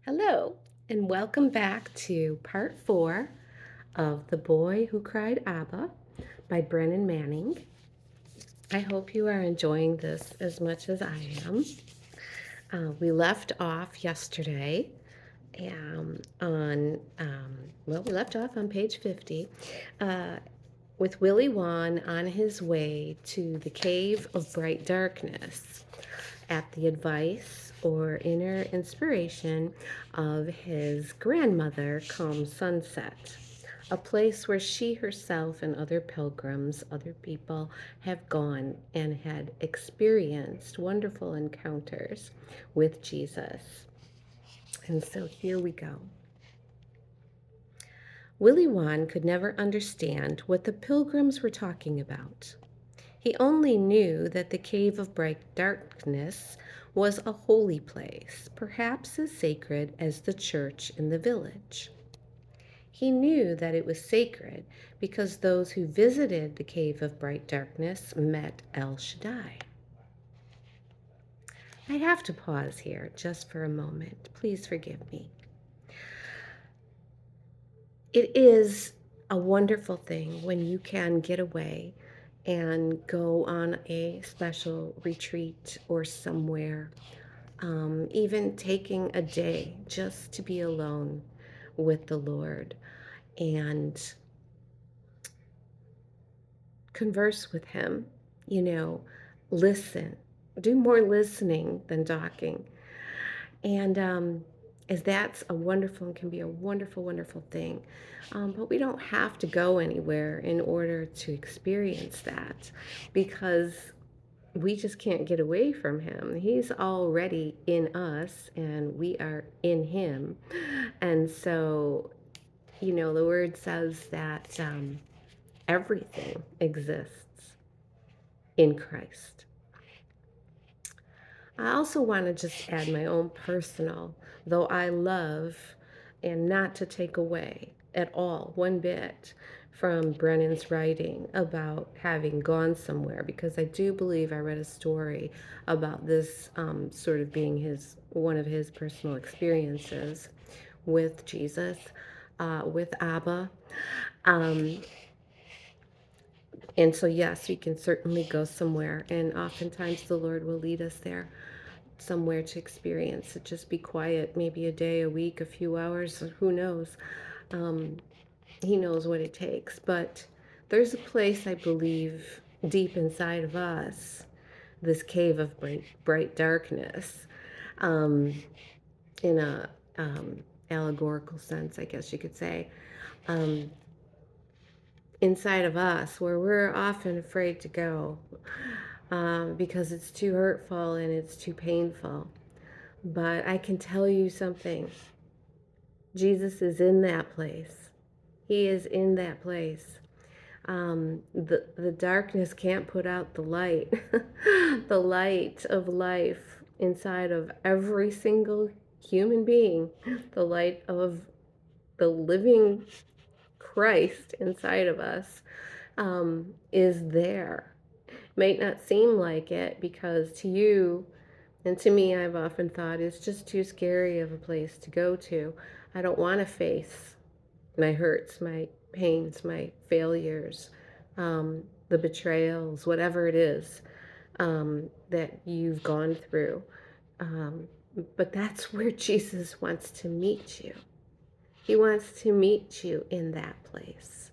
Hello, and welcome back to part 4 of The Boy Who Cried Abba by Brennan Manning. I hope you are enjoying this as much as I am. We left off yesterday we left off on page 50 uh, with Willie Wan on his way to the Cave of Bright Darkness at the advice or inner inspiration of his grandmother come sunset, a place where she herself and other pilgrims, other people, have gone and had experienced wonderful encounters with Jesus. And so here we go. Willie Wan could never understand what the pilgrims were talking about. He only knew that the Cave of Bright Darkness was a holy place, perhaps as sacred as the church in the village. He knew that it was sacred because those who visited the Cave of Bright Darkness met El Shaddai. I have to pause here just for a moment. Please forgive me. It is a wonderful thing when you can get away and go on a special retreat or somewhere, even taking a day just to be alone with the Lord and converse with Him, you know, listen, do more listening than talking. And as that's a wonderful and can be a wonderful, wonderful thing. But we don't have to go anywhere in order to experience that because we just can't get away from Him. He's already in us and we are in Him. And so, the word says that everything exists in Christ. I also want to just add my own personal, though I love and not to take away at all, one bit, from Brennan's writing about having gone somewhere, because I do believe I read a story about this sort of being one of his personal experiences with Jesus, with Abba. And so, yes, we can certainly go somewhere, and oftentimes the Lord will lead us there somewhere to experience it. Just be quiet, maybe a day, a week, a few hours, who knows. Um, he knows what it takes. But there's a place, I believe, deep inside of us, this cave of bright darkness, um, in a allegorical sense, I guess you could say, um, inside of us where we're often afraid to go because it's too hurtful and it's too painful. But I can tell you something. Jesus is in that place. He is in that place. The darkness can't put out the light. The light of life inside of every single human being, the light of the living Christ inside of us, is there. Might not seem like it because to you and to me, I've often thought it's just too scary of a place to go to. I don't want to face my hurts, my pains, my failures, the betrayals, whatever it is that you've gone through. But that's where Jesus wants to meet you. He wants to meet you in that place.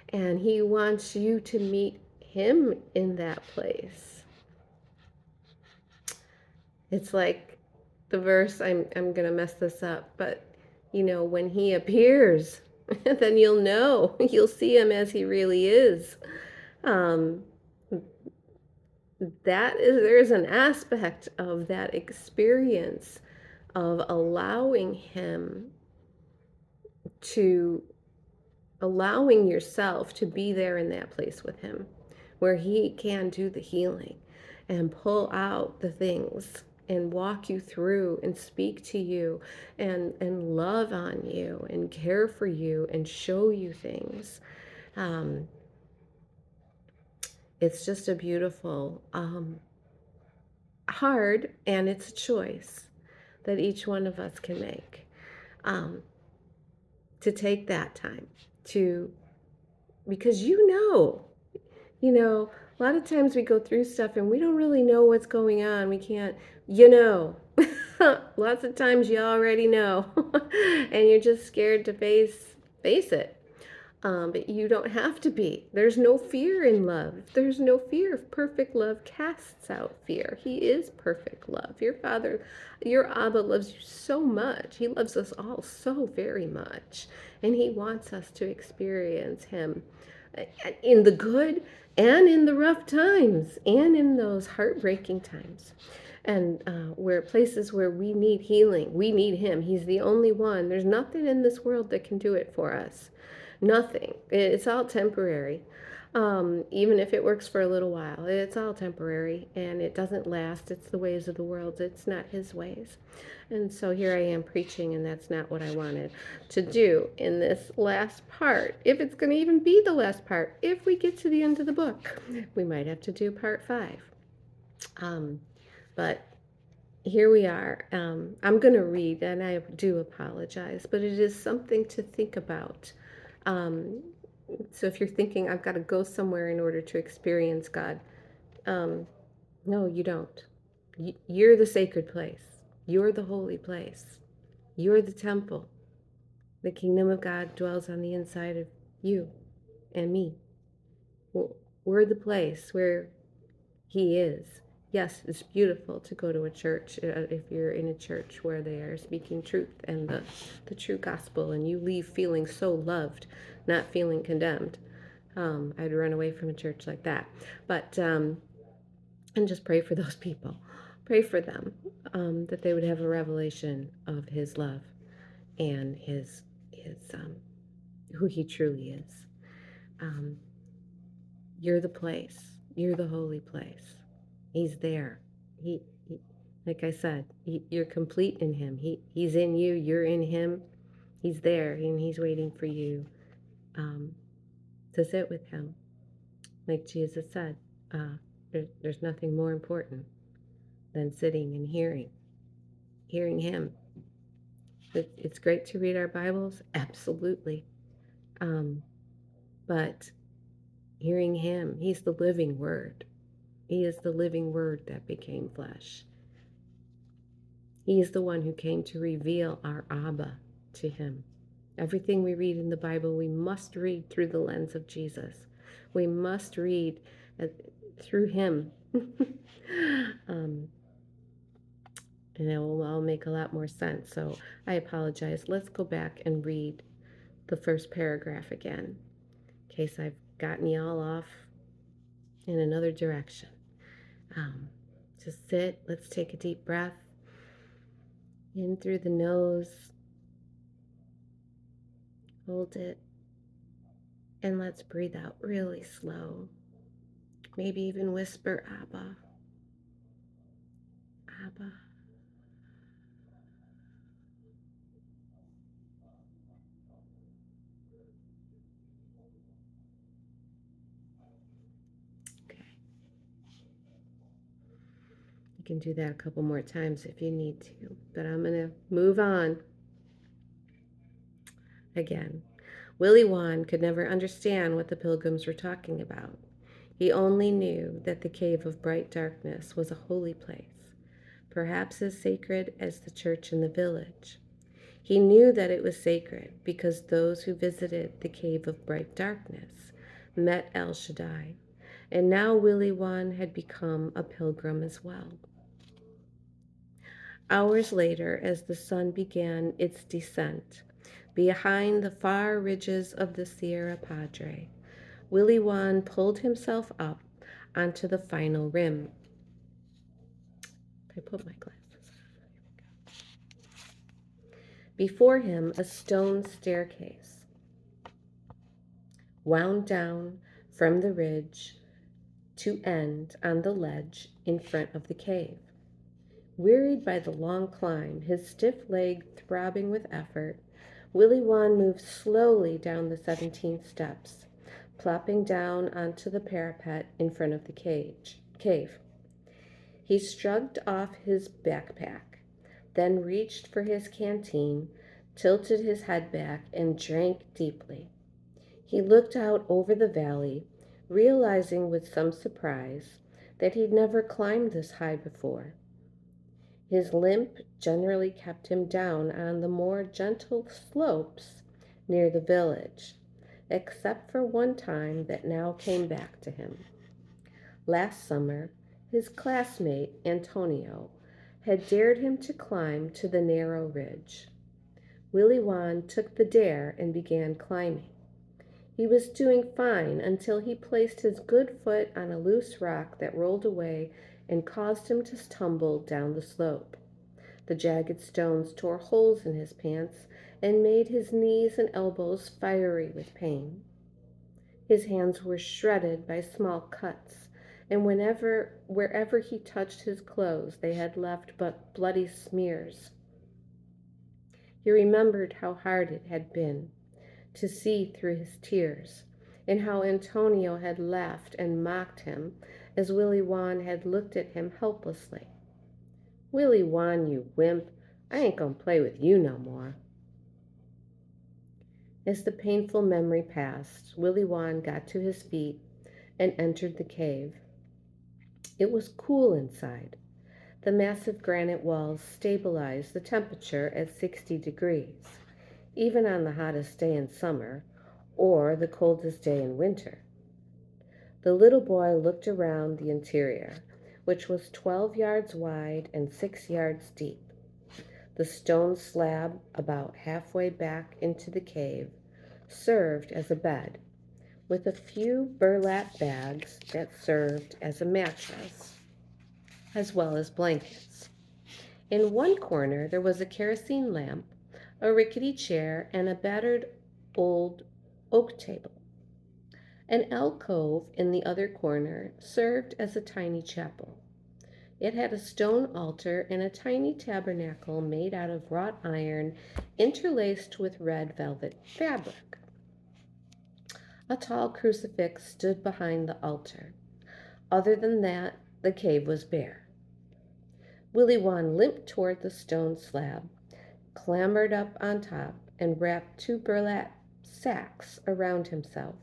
And He wants you to meet Him in that place. It's like the verse, I'm going to mess this up, but when He appears, then you'll know, you'll see Him as He really is. Um, there's an aspect of that experience of allowing yourself to be there in that place with Him, where He can do the healing and pull out the things and walk you through and speak to you and love on you and care for you and show you things. It's just a beautiful, hard, and it's a choice. that each one of us can make, to take that time to, because a lot of times we go through stuff and we don't really know what's going on. We can't, lots of times you already know, and you're just scared to face it. But you don't have to be. There's no fear in love. There's no fear. Perfect love casts out fear. He is perfect love. Your Father, your Abba loves you so much. He loves us all so very much. And He wants us to experience Him in the good and in the rough times and in those heartbreaking times. And where places where we need healing, we need Him. He's the only one. There's nothing in this world that can do it for us. Nothing. It's all temporary. Even if it works for a little while, it's all temporary and it doesn't last. It's the ways of the world. It's not His ways. And so here I am preaching, and that's not what I wanted to do in this last part. If it's going to even be the last part, if we get to the end of the book, we might have to do part 5. But here we are. I'm going to read, and I do apologize, but it is something to think about. So if you're thinking, I've got to go somewhere in order to experience God, no, you don't. You're the sacred place. You're the holy place. You're the temple. The kingdom of God dwells on the inside of you and me. We're the place where He is. Yes, it's beautiful to go to a church, if you're in a church where they are speaking truth and the true gospel, and you leave feeling so loved, not feeling condemned. I'd run away from a church like that. But, and just pray for those people. Pray for them, that they would have a revelation of His love and His who He truly is. You're the place. You're the holy place. He's there. He like I said, you're complete in Him. He's in you. You're in Him. He's there, and He's waiting for you to sit with Him. Like Jesus said, there's nothing more important than sitting and hearing Him. It's great to read our Bibles, absolutely. But hearing Him, He's the living Word. He is the living Word that became flesh. He is the one who came to reveal our Abba to Him. Everything we read in the Bible, we must read through the lens of Jesus. We must read through Him. And it will all make a lot more sense. So I apologize. Let's go back and read the first paragraph again, in case I've gotten y'all off in another direction. Just sit. Let's take a deep breath in through the nose. Hold it. And let's breathe out really slow. Maybe even whisper, Abba. Abba. Okay. You can do that a couple more times if you need to, but I'm going to move on. Again, Willie Wan could never understand what the pilgrims were talking about. He only knew that the cave of bright darkness was a holy place, perhaps as sacred as the church in the village. He knew that it was sacred because those who visited the cave of bright darkness met El Shaddai, and now Willie Wan had become a pilgrim as well. Hours later, as the sun began its descent, behind the far ridges of the Sierra Padre, Willie Wan pulled himself up onto the final rim. I put my glasses on. Before him, a stone staircase wound down from the ridge to end on the ledge in front of the cave. Wearied by the long climb, his stiff leg throbbing with effort, Willie Wan moved slowly down the 17 steps, plopping down onto the parapet in front of the cave. He shrugged off his backpack, then reached for his canteen, tilted his head back, and drank deeply. He looked out over the valley, realizing with some surprise that he'd never climbed this high before. His limp generally kept him down on the more gentle slopes near the village, except for one time that now came back to him. Last summer, his classmate, Antonio, had dared him to climb to the narrow ridge. Willie Wan took the dare and began climbing. He was doing fine until he placed his good foot on a loose rock that rolled away and caused him to tumble down the slope. The jagged stones tore holes in his pants and made his knees and elbows fiery with pain. His hands were shredded by small cuts, and wherever he touched his clothes, they had left but bloody smears. He remembered how hard it had been to see through his tears, and how Antonio had laughed and mocked him as Willie Wan had looked at him helplessly. "Willie Wan, you wimp, I ain't gonna play with you no more." As the painful memory passed, Willie Wan got to his feet and entered the cave. It was cool inside. The massive granite walls stabilized the temperature at 60 degrees, even on the hottest day in summer or the coldest day in winter. The little boy looked around the interior, which was 12 yards wide and 6 yards deep. The stone slab, about halfway back into the cave, served as a bed, with a few burlap bags that served as a mattress, as well as blankets. In one corner, there was a kerosene lamp, a rickety chair, and a battered old oak table. An alcove in the other corner served as a tiny chapel. It had a stone altar and a tiny tabernacle made out of wrought iron interlaced with red velvet fabric. A tall crucifix stood behind the altar. Other than that, the cave was bare. Willie Wan limped toward the stone slab, clambered up on top, and wrapped two burlap sacks around himself.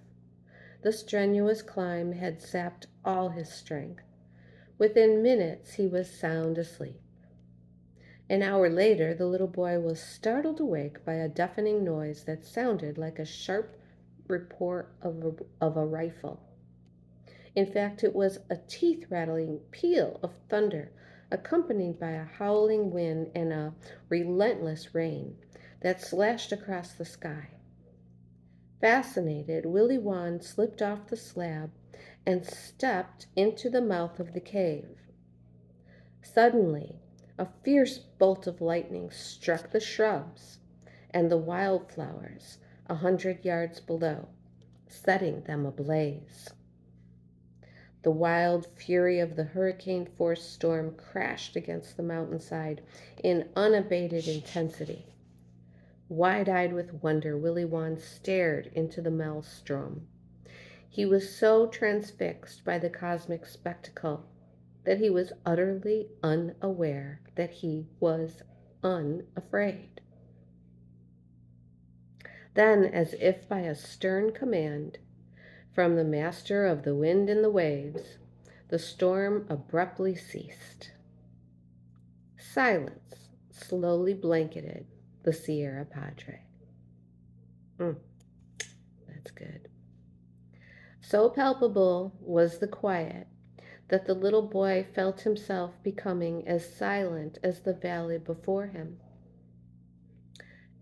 The strenuous climb had sapped all his strength. Within minutes, he was sound asleep. An hour later, the little boy was startled awake by a deafening noise that sounded like a sharp report of a rifle. In fact, it was a teeth-rattling peal of thunder, accompanied by a howling wind and a relentless rain that slashed across the sky. Fascinated, Willie Wan slipped off the slab and stepped into the mouth of the cave. Suddenly, a fierce bolt of lightning struck the shrubs and the wildflowers 100 yards below, setting them ablaze. The wild fury of the hurricane-force storm crashed against the mountainside in unabated intensity. Wide-eyed with wonder, Willie Wan stared into the maelstrom. He was so transfixed by the cosmic spectacle that he was utterly unaware that he was unafraid. Then, as if by a stern command from the master of the wind and the waves, the storm abruptly ceased. Silence slowly blanketed the Sierra Padre. That's good. So palpable was the quiet that the little boy felt himself becoming as silent as the valley before him,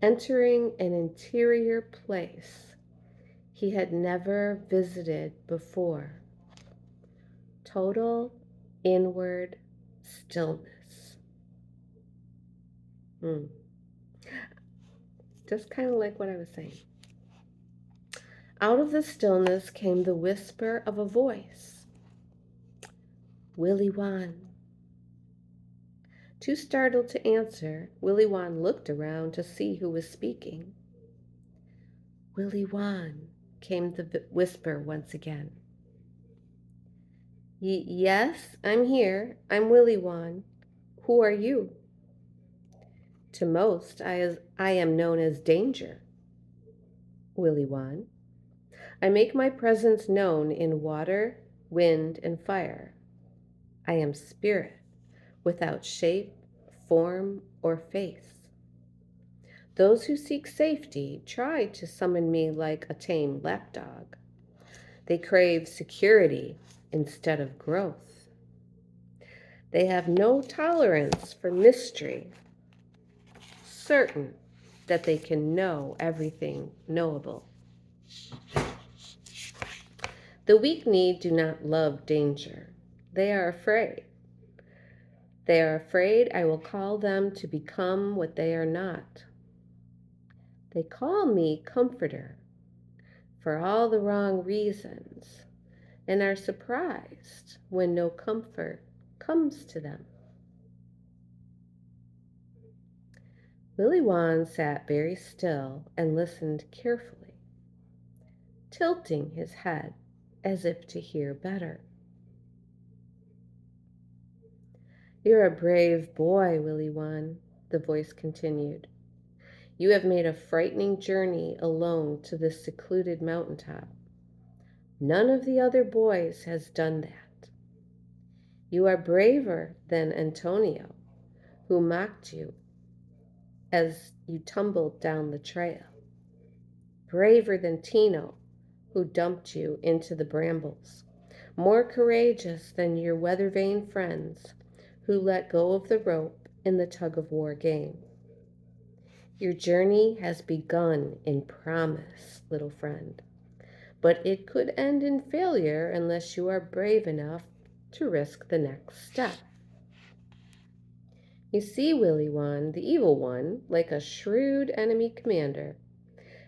entering an interior place he had never visited before. Total inward stillness. Just kind of like what I was saying. Out of the stillness came the whisper of a voice. "Willie Wan." Too startled to answer, Willie Wan looked around to see who was speaking. "Willie Wan," came the whisper once again. Yes, I'm here. I'm Willie Wan. Who are you?" To most, I am known as danger, Willy Wan. I make my presence known in water, wind, and fire. I am spirit, without shape, form, or face. Those who seek safety try to summon me like a tame lapdog. They crave security instead of growth. They have no tolerance for mystery, certain that they can know everything knowable. The weak-kneed do not love danger. They are afraid. They are afraid I will call them to become what they are not. They call me comforter for all the wrong reasons and are surprised when no comfort comes to them. Willy Wan sat very still and listened carefully, tilting his head as if to hear better. You're a brave boy, Willy Wan, the voice continued. You have made a frightening journey alone to this secluded mountaintop. None of the other boys has done that. You are braver than Antonio, who mocked you as you tumbled down the trail. Braver than Tino, who dumped you into the brambles. More courageous than your weather-vane friends, who let go of the rope in the tug-of-war game. Your journey has begun in promise, little friend, but it could end in failure unless you are brave enough to risk the next step. You see, Willy Wan, the evil one, like a shrewd enemy commander,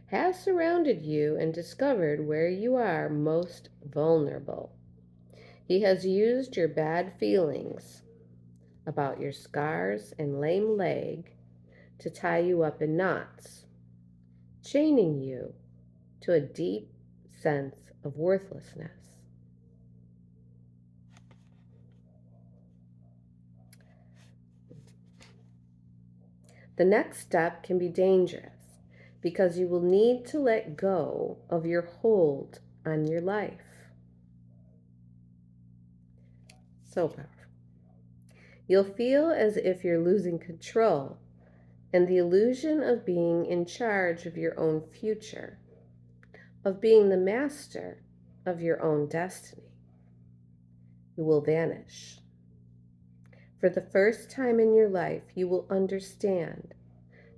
has surrounded you and discovered where you are most vulnerable. He has used your bad feelings about your scars and lame leg to tie you up in knots, chaining you to a deep sense of worthlessness. The next step can be dangerous because you will need to let go of your hold on your life. So powerful. You'll feel as if you're losing control and the illusion of being in charge of your own future, of being the master of your own destiny. You will vanish. For the first time in your life, you will understand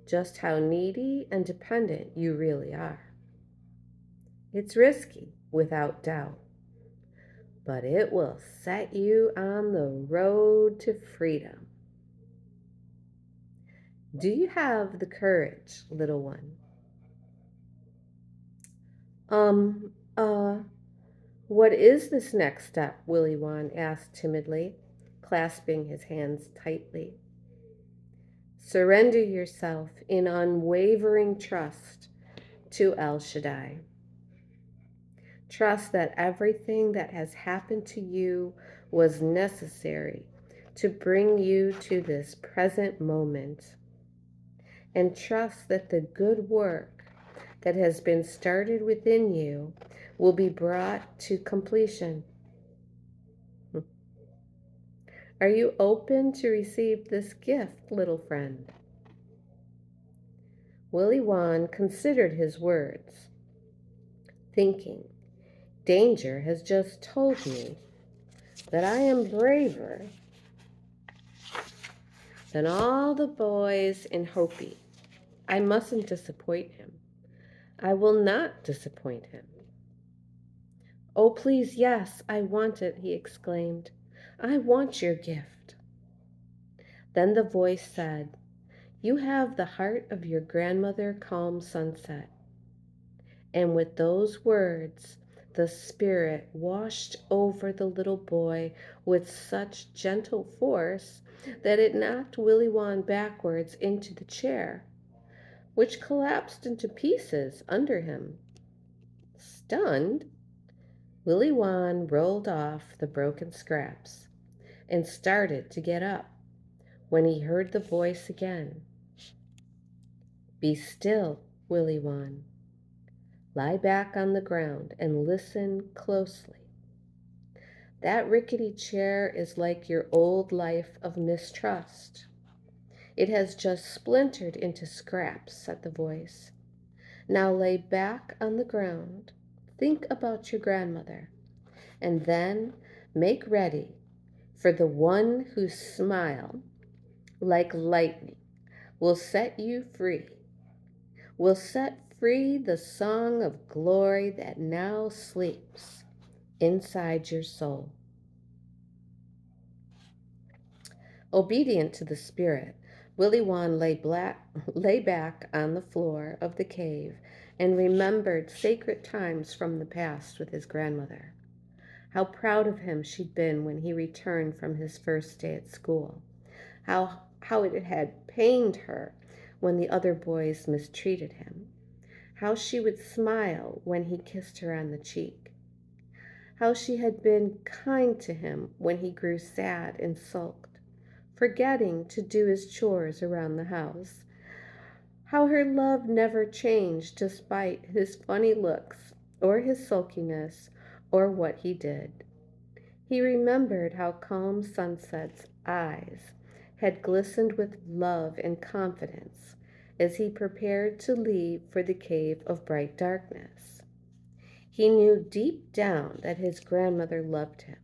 just how needy and dependent you really are. It's risky, without doubt, but it will set you on the road to freedom. Do you have the courage, little one? Um, uh, what is this next step? Willy Wan asked timidly, clasping his hands tightly. Surrender yourself in unwavering trust to El Shaddai. Trust that everything that has happened to you was necessary to bring you to this present moment. And trust that the good work that has been started within you will be brought to completion. Are you open to receive this gift, little friend? Willy Wan considered his words, thinking, danger has just told me that I am braver than all the boys in Hopi. I mustn't disappoint him. I will not disappoint him. Oh, please, yes, I want it, he exclaimed. I want your gift. Then the voice said, you have the heart of your grandmother, Calm Sunset. And with those words, the spirit washed over the little boy with such gentle force that it knocked Willy Wan backwards into the chair, which collapsed into pieces under him. Stunned, Willy Wan rolled off the broken scraps and started to get up when he heard the voice again. Be still, Willie Wan. Lie back on the ground and listen closely. That rickety chair is like your old life of mistrust. It has just splintered into scraps, said the voice. Now lay back on the ground. Think about your grandmother, and then make ready for the one whose smile, like lightning, will set you free, will set free the song of glory that now sleeps inside your soul. Obedient to the Spirit, Willie Wan lay back on the floor of the cave and remembered sacred times from the past with his grandmother. How proud of him she'd been when he returned from his first day at school. How it had pained her when the other boys mistreated him. How she would smile when he kissed her on the cheek. How she had been kind to him when he grew sad and sulked, forgetting to do his chores around the house. How her love never changed despite his funny looks or his sulkiness or what he did. He remembered how calm Sunset's eyes had glistened with love and confidence as he prepared to leave for the cave of bright darkness. He knew deep down that his grandmother loved him,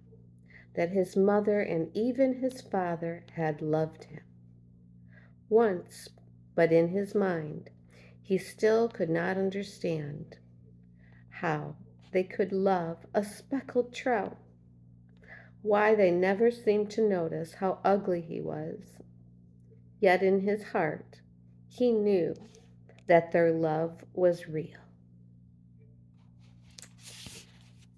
that his mother and even his father had loved him. Once, but in his mind, he still could not understand how they could love a speckled trout, why they never seemed to notice how ugly he was. Yet in his heart, he knew that their love was real.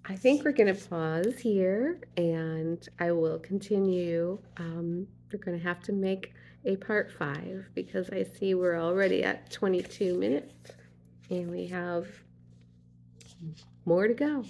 I think we're going to pause here and I will continue. We're going to have to make a part 5 because I see we're already at 22 minutes and we have more to go.